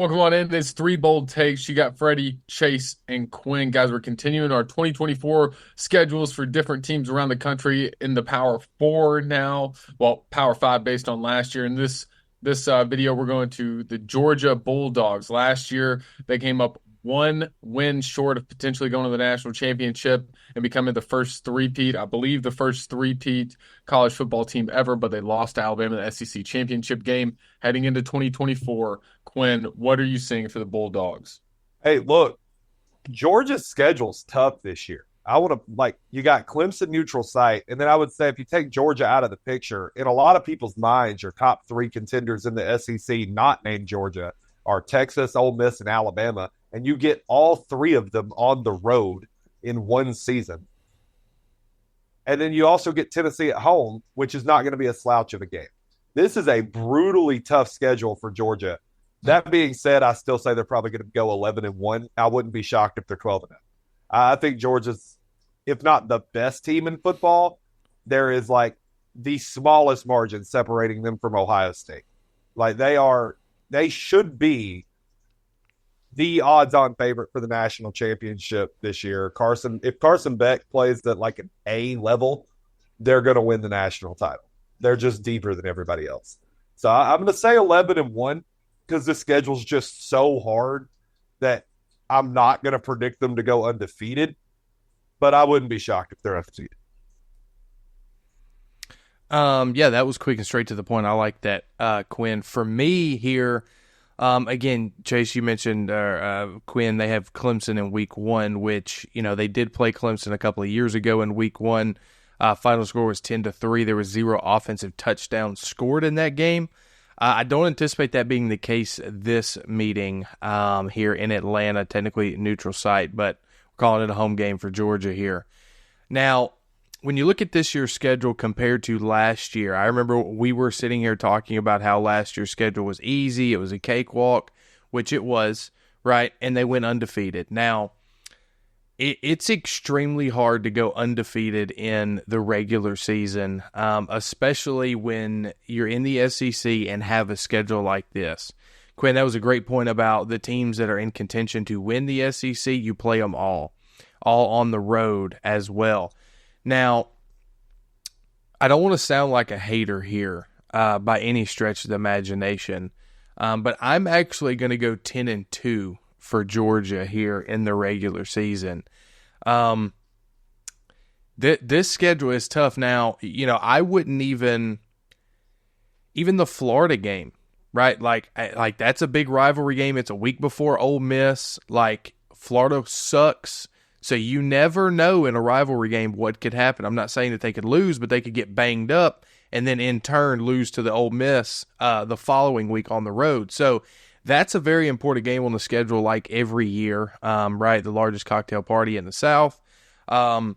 Welcome on in. It's three bold takes. You got Freddie, Chase, and Quinn. Guys, we're continuing our 2024 schedules for different teams around the country in the Power Four now. Well, Power Five based on last year. In this video, we're going to the Georgia Bulldogs. Last year, they came up one win short of potentially going to the national championship and becoming the first three-peat, I believe the first three-peat college football team ever, but they lost to Alabama in the SEC championship game. Heading into 2024, Quinn, what are you seeing for the Bulldogs? Hey, look, Georgia's schedule's tough this year. I would have you got Clemson neutral site, and then I would say if you take Georgia out of the picture, in a lot of people's minds, your top three contenders in the SEC, not named Georgia, are Texas, Ole Miss, and Alabama, and you get all three of them on the road in one season. And then you also get Tennessee at home, which is not going to be a slouch of a game. This is a brutally tough schedule for Georgia. That being said, I still say they're probably going to go 11-1. I wouldn't be shocked if they're 12-0. I think Georgia's, if not the best team in football, there is the smallest margin separating them from Ohio State. They should be the odds-on favorite for the national championship this year. If Carson Beck plays at an A level, they're going to win the national title. They're just deeper than everybody else. So I'm going to say 11-1 because the schedule's just so hard that I'm not going to predict them to go undefeated, but I wouldn't be shocked if they're undefeated. Yeah, that was quick and straight to the point. I like that, Quinn. For me here, again, Chase, you mentioned Quinn. They have Clemson in Week 1, which they did play Clemson a couple of years ago in Week 1. Final score was 10-3. There was 0 offensive touchdowns scored in that game. I don't anticipate that being the case this meeting here in Atlanta, technically neutral site, but we're calling it a home game for Georgia here. Now, when you look at this year's schedule compared to last year, I remember we were sitting here talking about how last year's schedule was easy. It was a cakewalk, which it was, right? And they went undefeated. Now, it's extremely hard to go undefeated in the regular season, especially when you're in the SEC and have a schedule like this. Quinn, that was a great point about the teams that are in contention to win the SEC. You play them all on the road as well. Now, I don't want to sound like a hater here by any stretch of the imagination, but I'm actually going to go 10-2 for Georgia here in the regular season. This schedule is tough. Now, I wouldn't even the Florida game, right? Like that's a big rivalry game. It's a week before Ole Miss. Florida sucks. So you never know in a rivalry game what could happen. I'm not saying that they could lose, but they could get banged up and then in turn lose to the Ole Miss the following week on the road. So that's a very important game on the schedule, like every year, right? The largest cocktail party in the South. But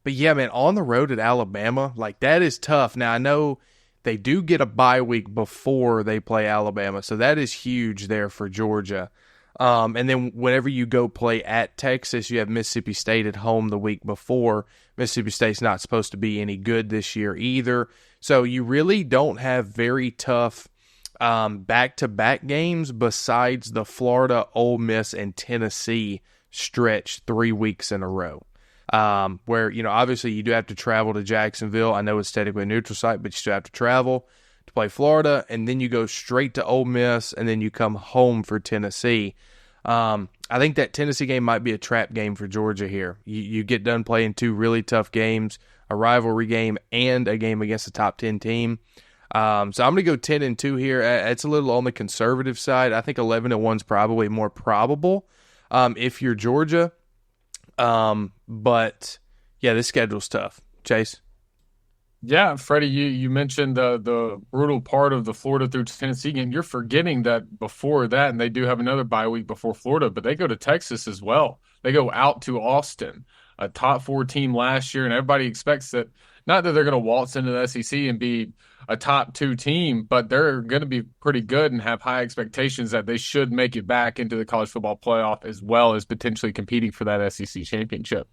yeah, man, on the road at Alabama, that is tough. Now, I know they do get a bye week before they play Alabama, so that is huge there for Georgia. And then whenever you go play at Texas, you have Mississippi State at home the week before. Mississippi State's not supposed to be any good this year either. So you really don't have very tough back-to-back games besides the Florida, Ole Miss, and Tennessee stretch 3 weeks in a row. Where, obviously you do have to travel to Jacksonville. I know it's technically a neutral site, but you still have to travel to play Florida, and then you go straight to Ole Miss, and then you come home for Tennessee. I think that Tennessee game might be a trap game for Georgia here. You get done playing 2 really tough games, a rivalry game and a game against a top 10 team. So I'm going to go 10-2 here. It's a little on the conservative side. I think 11-1 is probably more probable if you're Georgia. But yeah, this schedule's tough. Chase? Yeah, Freddie, you mentioned the brutal part of the Florida through Tennessee game. You're forgetting that before that, and they do have another bye week before Florida, but they go to Texas as well. They go out to Austin, a top 4 team last year, and everybody expects that, not that they're going to waltz into the SEC and be a top 2 team, but they're going to be pretty good and have high expectations that they should make it back into the college football playoff as well as potentially competing for that SEC championship.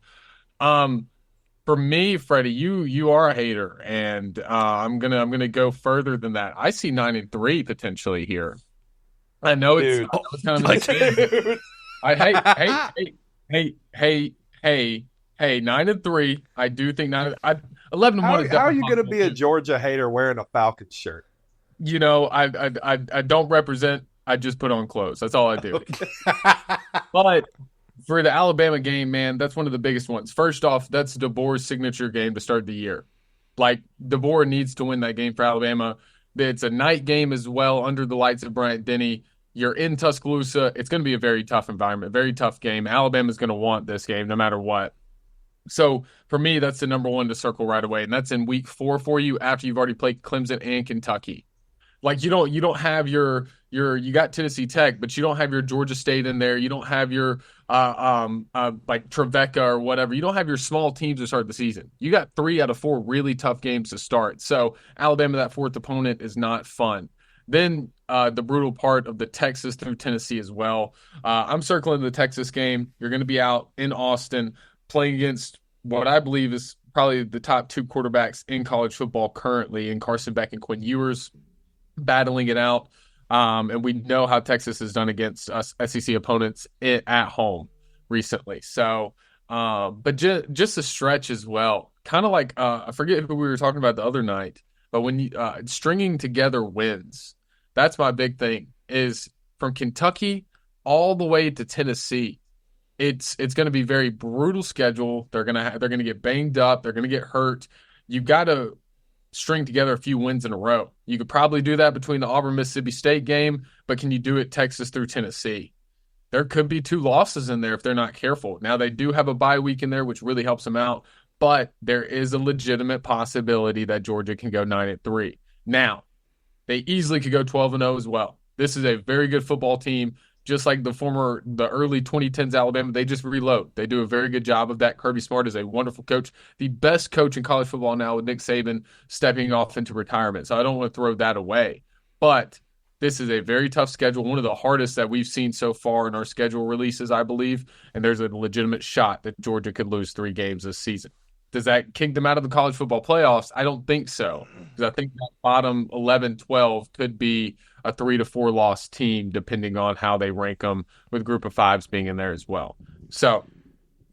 For me, Freddie, you are a hater, and I'm gonna go further than that. I see 9-3 potentially here. I know dude. it's kind of Like, insane. Dude. I hey, 9-3. I do think 11-1 is How are definitely you going to possible be a too. Georgia hater wearing a Falcons shirt? I don't represent. I just put on clothes. That's all I do. Okay. But for the Alabama game, man, that's one of the biggest ones. First off, that's DeBoer's signature game to start the year. Like DeBoer needs to win that game for Alabama. It's a night game as well under the lights of Bryant Denny. You're in Tuscaloosa. It's going to be a very tough environment, very tough game. Alabama's going to want this game no matter what. So for me, that's the number one to circle right away, and that's in week 4 for you after you've already played Clemson and Kentucky. Like you don't have your you got Tennessee Tech, but you don't have your Georgia State in there. You don't have your like Trevecca or whatever. You don't have your small teams to start the season. You got 3 out of 4 really tough games to start. So Alabama, that fourth opponent, is not fun. Then the brutal part of the Texas through Tennessee as well. I'm circling the Texas game. You're going to be out in Austin playing against what I believe is probably the top 2 quarterbacks in college football currently in Carson Beck and Quinn Ewers battling it out. And we know how Texas has done against us SEC opponents at home recently. So, but just a stretch as well. Kind of like I forget who we were talking about the other night, but when you stringing together wins, that's my big thing. Is from Kentucky all the way to Tennessee. It's going to be very brutal schedule. They're gonna get banged up. They're gonna get hurt. You got to string together a few wins in a row. You could probably do that between the Auburn Mississippi State game, but can you do it Texas through Tennessee? There could be 2 losses in there if they're not careful. Now they do have a bye week in there, which really helps them out, but there is a legitimate possibility that Georgia can go 9-3. Now, they easily could go 12-0 as well. This is a very good football team, just like the early 2010s Alabama. They just reload. They do a very good job of that. Kirby Smart is a wonderful coach, the best coach in college football now with Nick Saban stepping off into retirement. So I don't want to throw that away. But this is a very tough schedule, one of the hardest that we've seen so far in our schedule releases, I believe. And there's a legitimate shot that Georgia could lose 3 games this season. Does that kick them out of the college football playoffs? I don't think so. Because I think that bottom 11, 12 could be a 3 to 4 loss team, depending on how they rank them, with group of fives being in there as well. So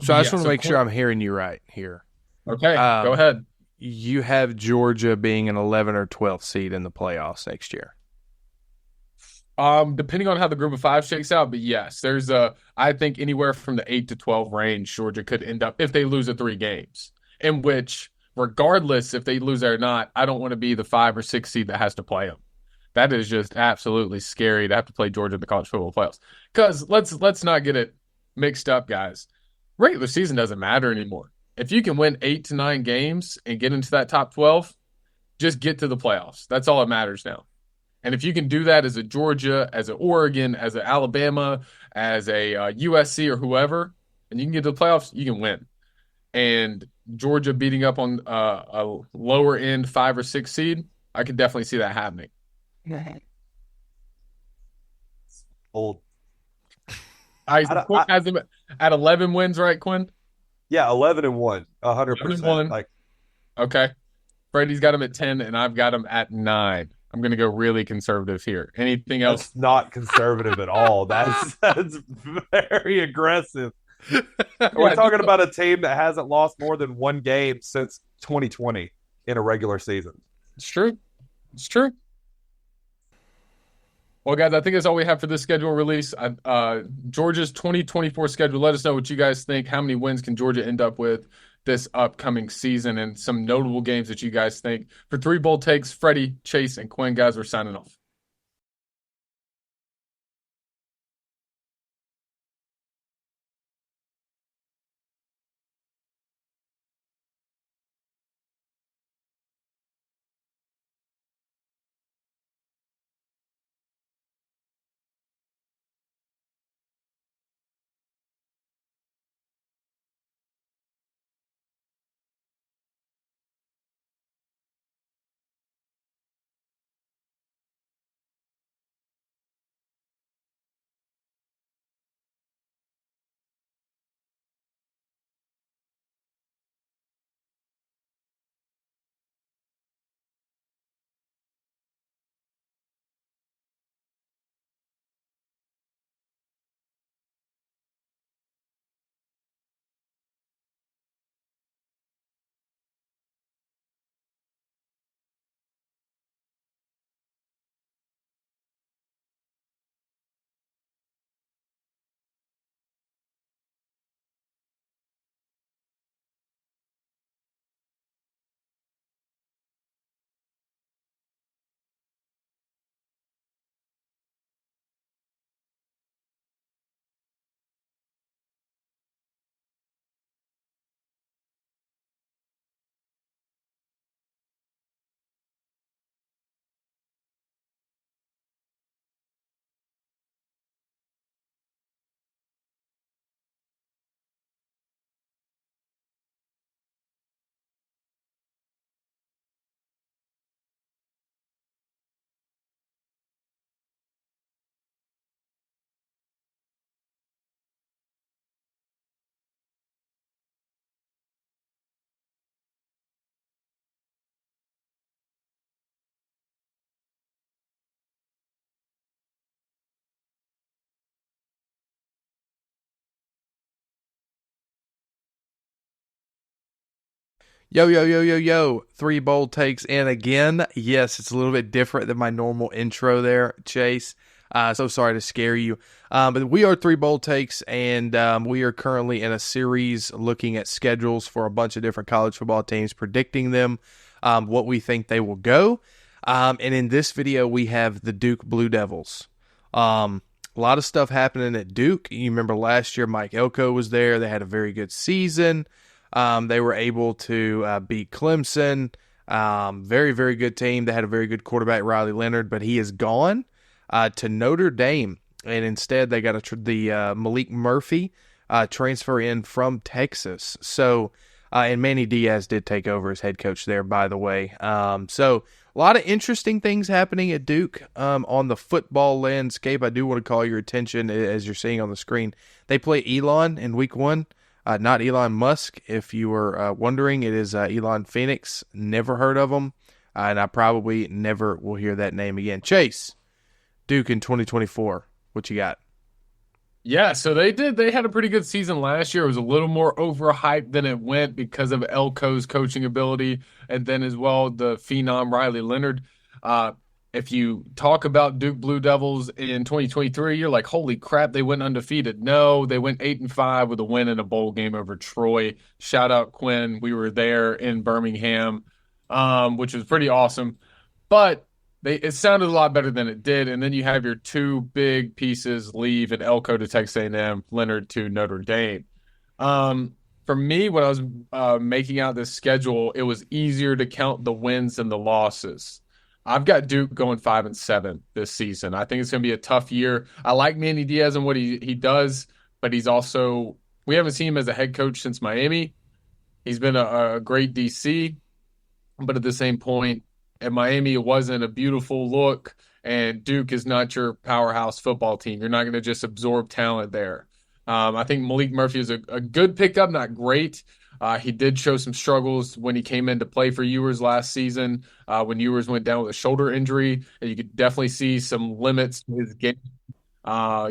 I yeah, just want to make sure I'm hearing you right here. Okay, go ahead. You have Georgia being an 11 or 12th seed in the playoffs next year. Depending on how the group of 5 shakes out, but yes, I think anywhere from the 8 to 12 range, Georgia could end up if they lose the 3 games. In which, regardless if they lose it or not, I don't want to be the 5 or 6 seed that has to play them. That is just absolutely scary to have to play Georgia in the college football playoffs. Because let's not get it mixed up, guys. Regular season doesn't matter anymore. If you can win 8 to 9 games and get into that top 12, just get to the playoffs. That's all that matters now. And if you can do that as a Georgia, as an Oregon, as an Alabama, as a USC or whoever, and you can get to the playoffs, you can win. And Georgia beating up on a lower end 5 or 6 seed, I could definitely see that happening. Old. Quinn has him at 11 wins, right, Quinn? Yeah, 11-1, 11-1. 100%. Like, Okay. Freddie's got him at 10, and I've got him at 9. I'm going to go really conservative here. Anything else? that's not conservative at all. That's very aggressive. We're talking about a team that hasn't lost more than 1 game since 2020 in a regular season. It's true. It's true. Well, guys, I think that's all we have for this schedule release. Georgia's 2024 schedule. Let us know what you guys think. How many wins can Georgia end up with this upcoming season, and some notable games that you guys think. For 3 bold takes, Freddie, Chase, and Quinn, guys, we're signing off. Yo, yo, yo, yo, yo. Three bold takes in again. Yes, it's a little bit different than my normal intro there, Chase. So sorry to scare you. But we are three bold takes, and we are currently in a series looking at schedules for a bunch of different college football teams, predicting them, what we think they will go. And in this video, we have the Duke Blue Devils. A lot of stuff happening at Duke. You remember last year, Mike Elko was there. They had a very good season. They were able to beat Clemson. Very, very good team. They had a very good quarterback, Riley Leonard, but he is gone to Notre Dame. And instead, they got the Malik Murphy transfer in from Texas. So, and Manny Diaz did take over as head coach there, by the way. So, a lot of interesting things happening at Duke on the football landscape. I do want to call your attention, as you're seeing on the screen. They play Elon in week 1. Not Elon Musk, if you were wondering. It is Elon Phoenix. Never heard of him, and I probably never will hear that name again. Chase, Duke in 2024. What you got? Yeah, so they had a pretty good season last year. It was a little more overhyped than it went because of Elko's coaching ability, and then as well the phenom Riley Leonard. If you talk about Duke Blue Devils in 2023, you're like, holy crap, they went undefeated. No, they went 8-5 with a win in a bowl game over Troy. Shout out Quinn. We were there in Birmingham, which was pretty awesome. But it sounded a lot better than it did. And then you have your two big pieces leave, and Elko to Texas A&M, Leonard to Notre Dame. For me, when I was making out this schedule, it was easier to count the wins than the losses. I've got Duke going 5-7 this season. I think it's going to be a tough year. I like Manny Diaz and what he does, but we haven't seen him as a head coach since Miami. He's been a great DC, but at the same point, at Miami, it wasn't a beautiful look, and Duke is not your powerhouse football team. You're not going to just absorb talent there. I think Malik Murphy is a good pickup, not great. He did show some struggles when he came in to play for Ewers last season, when Ewers went down with a shoulder injury. And you could definitely see some limits to his game.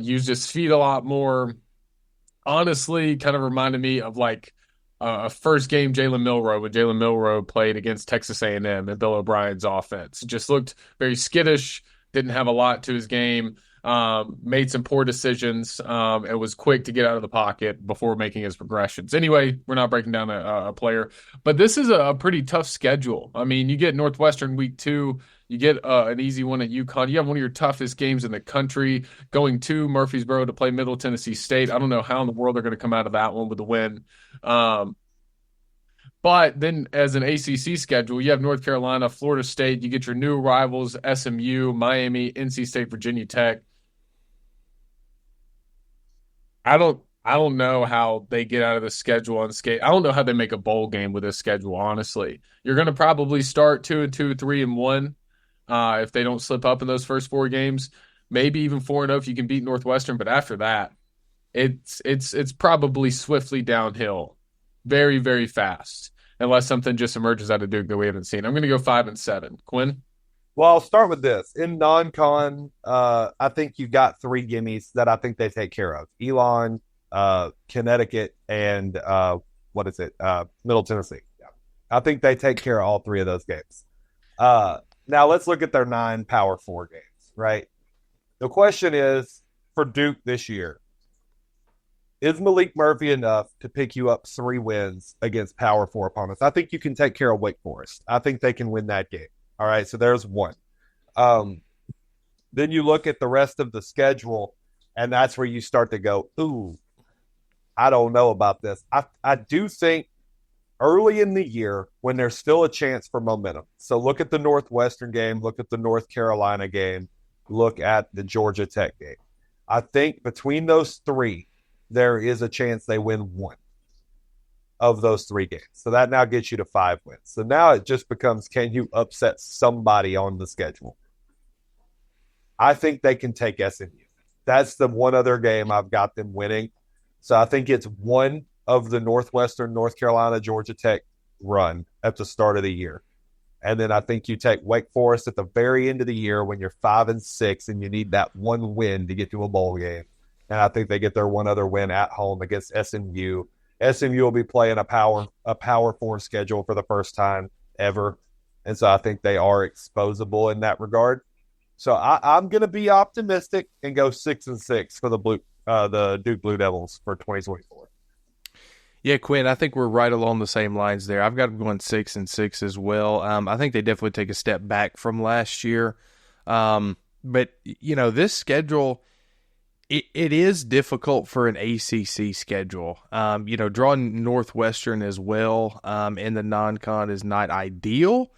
Used his feet a lot more. Honestly, kind of reminded me of like a first game Jalen Milroe when Jalen Milroe played against Texas A&M and Bill O'Brien's offense. Just looked very skittish, didn't have a lot to his game. Made some poor decisions. It was quick to get out of the pocket before making his progressions. Anyway, we're not breaking down a player, but this is a pretty tough schedule. I mean, you get Northwestern week 2, you get an easy one at UConn. You have one of your toughest games in the country going to Murfreesboro to play Middle Tennessee State. I don't know how in the world they're going to come out of that one with a win. But then as an ACC schedule, you have North Carolina, Florida State. You get your new rivals, SMU, Miami, NC State, Virginia Tech. I don't know how they get out of the schedule unscathed. I don't know how they make a bowl game with this schedule, honestly. You're going to probably start 2-2, 3-1 if they don't slip up in those first 4 games. Maybe even 4-0 if you can beat Northwestern, but after that, it's probably swiftly downhill. Very, very fast. Unless something just emerges out of Duke that we haven't seen. I'm going to go 5-7. Quinn? Well, I'll start with this. In non-con, I think you've got 3 gimmies that I think they take care of. Elon, Connecticut, and Middle Tennessee. Yeah. I think they take care of all 3 of those games. Now let's look at their 9 Power 4 games, right? The question is, for Duke this year, is Malik Murphy enough to pick you up 3 wins against Power 4 opponents? I think you can take care of Wake Forest. I think they can win that game. All right, so there's one. Then you look at the rest of the schedule, and that's where you start to go, ooh, I don't know about this. I do think early in the year when there's still a chance for momentum. So look at the Northwestern game, look at the North Carolina game, look at the Georgia Tech game. I think between those 3, there is a chance they win 1 of those 3 games. So that now gets you to 5 wins. So now it just becomes, can you upset somebody on the schedule? I think they can take SMU. That's the one other game I've got them winning. So I think it's one of the Northwestern, North Carolina, Georgia Tech run at the start of the year. And then I think you take Wake Forest at the very end of the year when you're 5-6 and you need that 1 win to get to a bowl game. And I think they get their one other win at home against SMU. SMU will be playing a power four schedule for the first time ever, and so I think they are exposable in that regard. So I'm going to be optimistic and go 6-6 for the Duke Blue Devils for 2024. Yeah, Quinn, I think we're right along the same lines there. I've got them going 6-6 as well. I think they definitely take a step back from last year. But this schedule, it is difficult for an ACC schedule. Drawing Northwestern as well in the non-con is not ideal.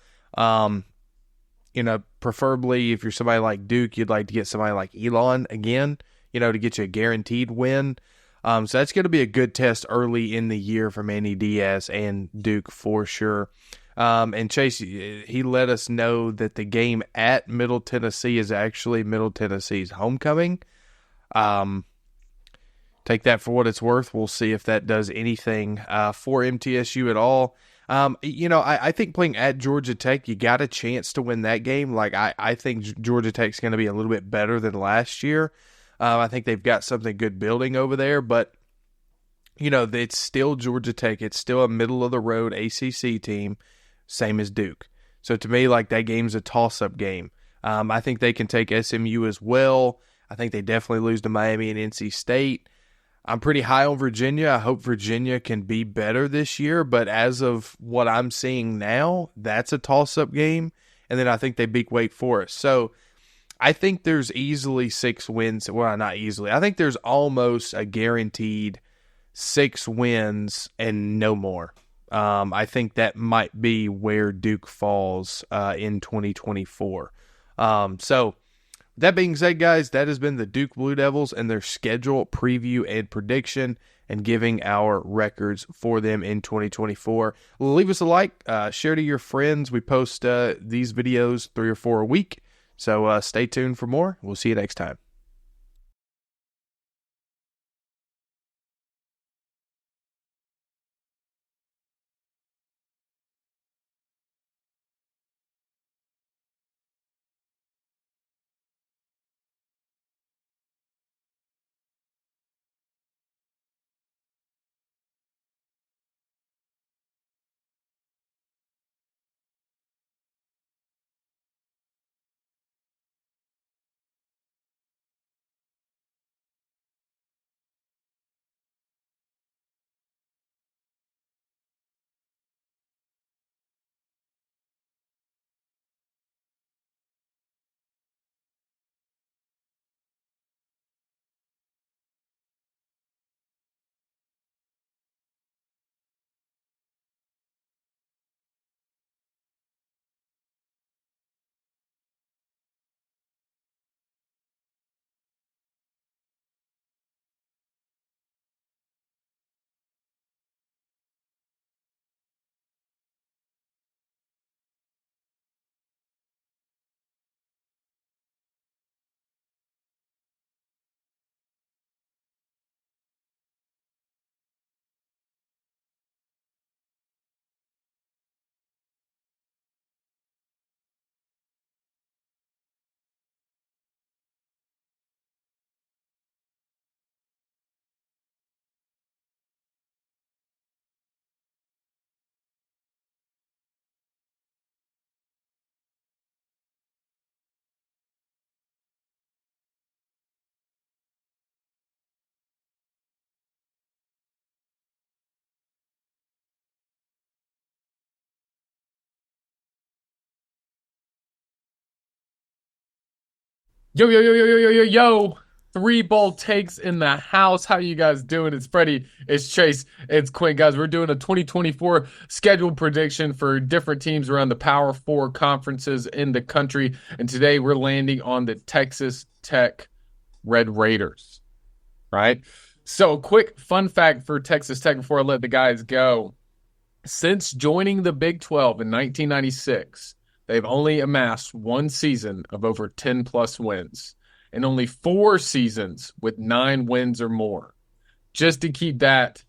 Preferably if you're somebody like Duke, you'd like to get somebody like Elon again, to get you a guaranteed win. So that's going to be a good test early in the year for Manny Diaz and Duke for sure. And Chase, he let us know that the game at Middle Tennessee is actually Middle Tennessee's homecoming. Take that for what it's worth. We'll see if that does anything for MTSU at all. I think playing at Georgia Tech, you got a chance to win that game. Like I think Georgia Tech's going to be a little bit better than last year. I think they've got something good building over there, but it's still Georgia Tech. It's still a middle of the road ACC team, same as Duke. So to me, like that game's a toss-up game. I think they can take SMU as well. I think they definitely lose to Miami and NC State. I'm pretty high on Virginia. I hope Virginia can be better this year, but as of what I'm seeing now, that's a toss-up game. And then I think they beat Wake Forest. So I think there's easily 6 wins. Well, not easily. I think there's almost a guaranteed 6 wins and no more. I think that might be where Duke falls in 2024. So that being said, guys, that has been the Duke Blue Devils and their schedule preview and prediction and giving our records for them in 2024. Leave us a like, share to your friends. We post these videos 3 or 4 a week. So stay tuned for more. We'll see you next time. Yo, yo, yo, yo, yo, yo, yo, yo. 3 bold takes in the house. How you guys doing? It's Freddie, it's Chase, it's Quinn. Guys, we're doing a 2024 schedule prediction for different teams around the Power Four conferences in the country. And today we're landing on the Texas Tech Red Raiders, right? So, quick fun fact for Texas Tech before I let the guys go. Since joining the Big 12 in 1996, they've only amassed 1 season of over 10 plus wins and only 4 seasons with 9 wins or more. Just to keep that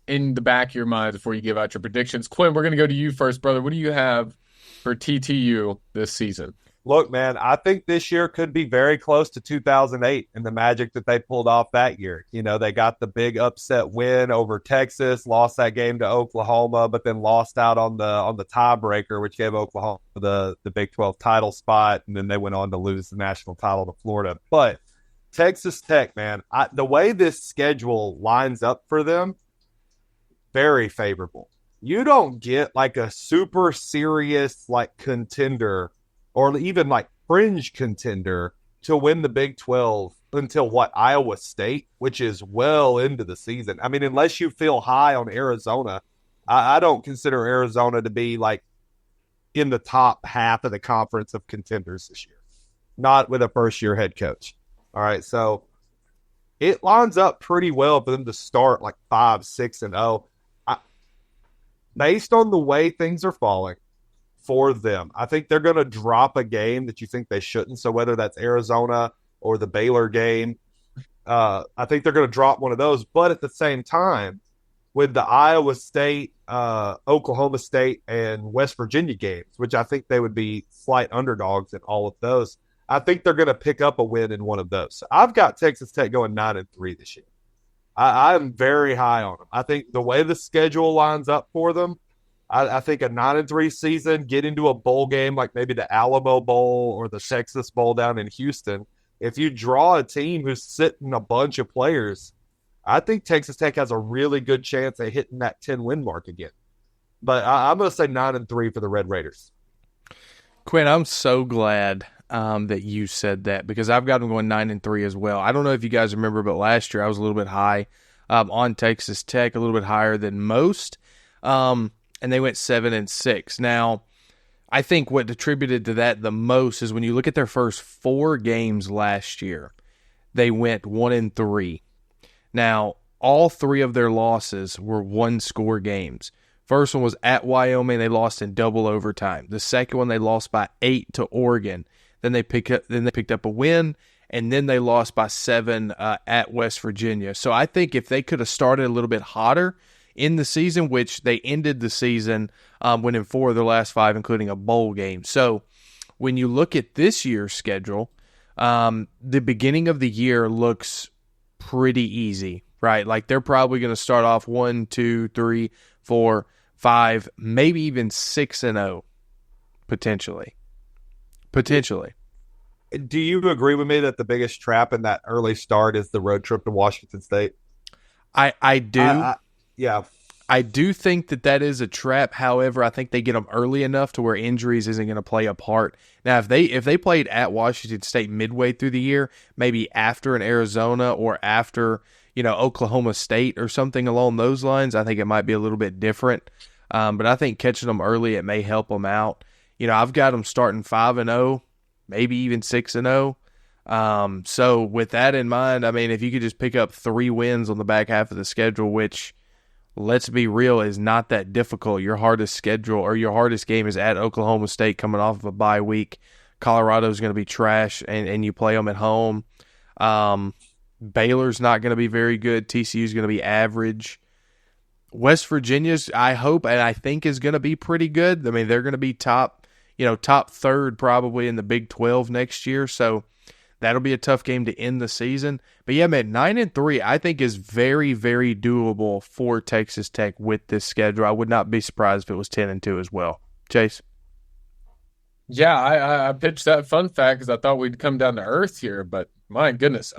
in the back of your mind before you give out your predictions. Quinn, we're going to go to you first, brother. What do you have for TTU this season? Look, man, I think this year could be very close to 2008 and the magic that they pulled off that year. You know, they got the big upset win over Texas, lost that game to Oklahoma, but then lost out on the tiebreaker, which gave Oklahoma the Big 12 title spot, and then they went on to lose the national title to Florida. But Texas Tech, man, the way this schedule lines up for them, very favorable. You don't get like a super serious like contender or even like fringe contender to win the Big 12 until what, Iowa State, which is well into the season. I mean, unless you feel high on Arizona, I don't consider Arizona to be like in the top half of the conference of contenders this year, not with a first year head coach. All right. So it lines up pretty well for them to start like 5-6-0. Based on the way things are falling for them, I think they're going to drop a game that you think they shouldn't. So whether that's Arizona or the Baylor game, I think they're going to drop one of those. But at the same time, with the Iowa State, Oklahoma State, and West Virginia games, which I think they would be slight underdogs in all of those, I think they're going to pick up a win in one of those. So I've got Texas Tech going 9-3 this year. I'm very high on them. I think the way the schedule lines up for them, I think a 9-3 season, get into a bowl game like maybe the Alamo Bowl or the Texas Bowl down in Houston. If you draw a team who's sitting a bunch of players, I think Texas Tech has a really good chance at hitting that 10-win mark again. But I'm going to say 9-3 for the Red Raiders. Quinn, I'm so glad that you said that because I've got them going 9-3 as well. I don't know if you guys remember, but last year I was a little bit high on Texas Tech, a little bit higher than most, and they went 7-6. Now, I think what attributed to that the most is when you look at their first 4 games last year, they went 1-3. Now, all 3 of their losses were one-score games. First one was at Wyoming. They lost in double overtime. The second one, they lost by 8 to Oregon. Then they picked up a win, and then they lost by 7 at West Virginia. So I think if they could have started a little bit hotter in the season, which they ended the season winning 4 of their last 5, including a bowl game. So when you look at this year's schedule, the beginning of the year looks pretty easy, right? Like they're probably going to start off 1, 2, 3, 4, 5, maybe even 6-0, potentially. Do you agree with me that the biggest trap in that early start is the road trip to Washington State? I do. Yeah. I do think that is a trap. However, I think they get them early enough to where injuries isn't going to play a part. Now, if they played at Washington State midway through the year, maybe after an Arizona or after Oklahoma State or something along those lines, I think it might be a little bit different. But I think catching them early, it may help them out. I've got them starting 5-0, maybe even 6-0. So with that in mind, I mean, if you could just pick up 3 wins on the back half of the schedule, which, let's be real, is not that difficult. Your hardest schedule or your hardest game is at Oklahoma State coming off of a bye week. Colorado's going to be trash, and you play them at home. Baylor's not going to be very good. TCU's going to be average. West Virginia's, I hope and I think, is going to be pretty good. I mean, they're going to be top third probably in the Big 12 next year. So that'll be a tough game to end the season. But yeah, man, 9-3 I think is very, very doable for Texas Tech with this schedule. I would not be surprised if it was 10-2 as well. Chase? Yeah, I pitched that fun fact because I thought we'd come down to earth here, but my goodness.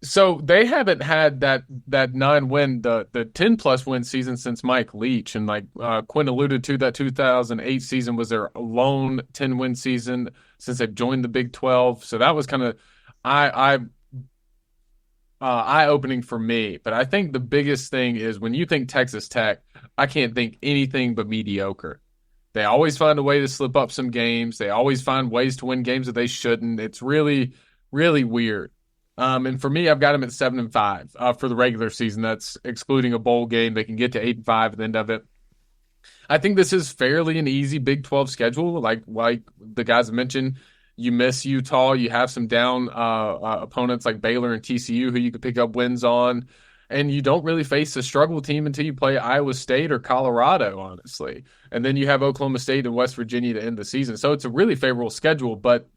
So they haven't had that 9-win, the 10+ win season since Mike Leach, and like Quinn alluded to, that 2008 season was their lone 10-win season since they've joined the Big 12. So that was kind of eye-opening for me. But I think the biggest thing is when you think Texas Tech, I can't think anything but mediocre. They always find a way to slip up some games. They always find ways to win games that they shouldn't. It's really, really weird. And for me, I've got them at 7-5 for the regular season. That's excluding a bowl game. They can get to 8-5 at the end of it. I think this is fairly an easy Big 12 schedule. Like the guys mentioned, you miss Utah. You have some down opponents like Baylor and TCU who you could pick up wins on. And you don't really face a struggle team until you play Iowa State or Colorado, honestly. And then you have Oklahoma State and West Virginia to end the season. So it's a really favorable schedule, but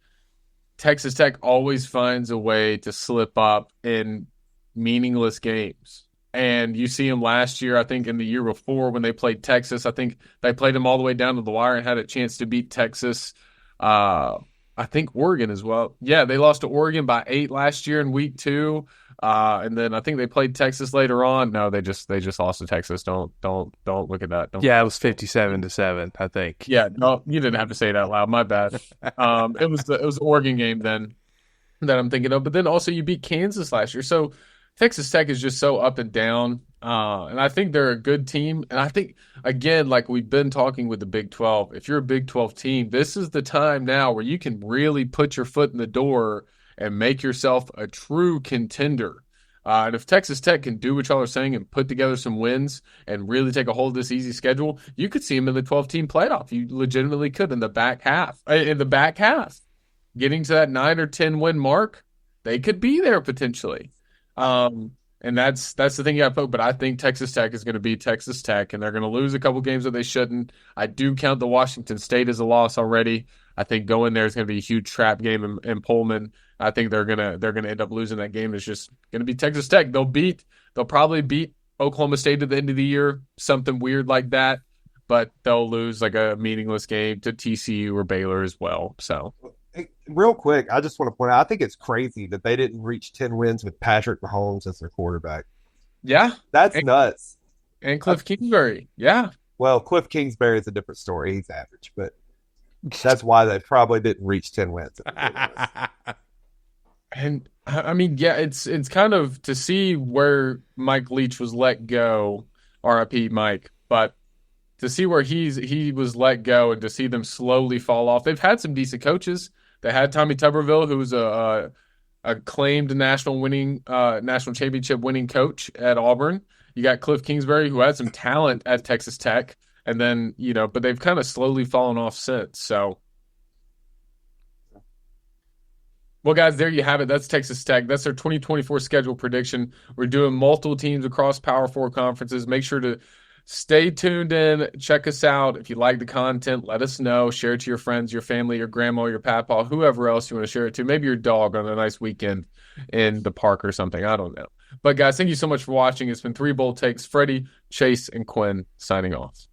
Texas Tech always finds a way to slip up in meaningless games. And you see them last year, I think in the year before when they played Texas. I think they played them all the way down to the wire and had a chance to beat Texas. I think Oregon as well. Yeah, they lost to Oregon by 8 last year in week 2. And then I think they played Texas later on. No, they just lost to Texas. Don't look at that. Don't. Yeah, it was 57-7, I think. Yeah, no, you didn't have to say it out loud. My bad. It was the Oregon game then that I'm thinking of. But then also you beat Kansas last year. So Texas Tech is just so up and down. And I think they're a good team. And I think, again, like we've been talking with the Big 12, if you're a Big 12 team, this is the time now where you can really put your foot in the door and make yourself a true contender. And if Texas Tech can do what y'all are saying and put together some wins and really take a hold of this easy schedule, you could see them in the 12-team playoff. You legitimately could in the back half. In the back half, getting to that 9 or 10 win mark, they could be there potentially. And that's the thing you got to put. But I think Texas Tech is going to be Texas Tech, and they're going to lose a couple games that they shouldn't. I do count the Washington State as a loss already. I think going there is going to be a huge trap game in Pullman. I think they're gonna end up losing that game. It's just going to be Texas Tech. They'll probably beat Oklahoma State at the end of the year, something weird like that. But they'll lose like a meaningless game to TCU or Baylor as well. So. Hey, real quick, I just want to point out, I think it's crazy that they didn't reach 10 wins with Patrick Mahomes as their quarterback. Yeah. That's nuts. And Cliff Kingsbury. Yeah. Well, Cliff Kingsbury is a different story. He's average, but that's why they probably didn't reach 10 wins. And I mean, yeah, it's kind of to see where Mike Leach was let go, RIP Mike, but to see where he was let go and to see them slowly fall off. They've had some decent coaches. They had Tommy Tuberville, who was a acclaimed national championship winning coach at Auburn. You got Cliff Kingsbury, who had some talent at Texas Tech, and then but they've kind of slowly fallen off since. So, well, guys, there you have it. That's Texas Tech. That's their 2024 schedule prediction. We're doing multiple teams across Power 4 conferences. Make sure to stay tuned in. Check us out. If you like the content, let us know. Share it to your friends, your family, your grandma, your papa, whoever else you want to share it to. Maybe your dog on a nice weekend in the park or something. I don't know. But, guys, thank you so much for watching. It's been 3 Bold Takes. Freddie, Chase, and Quinn signing off.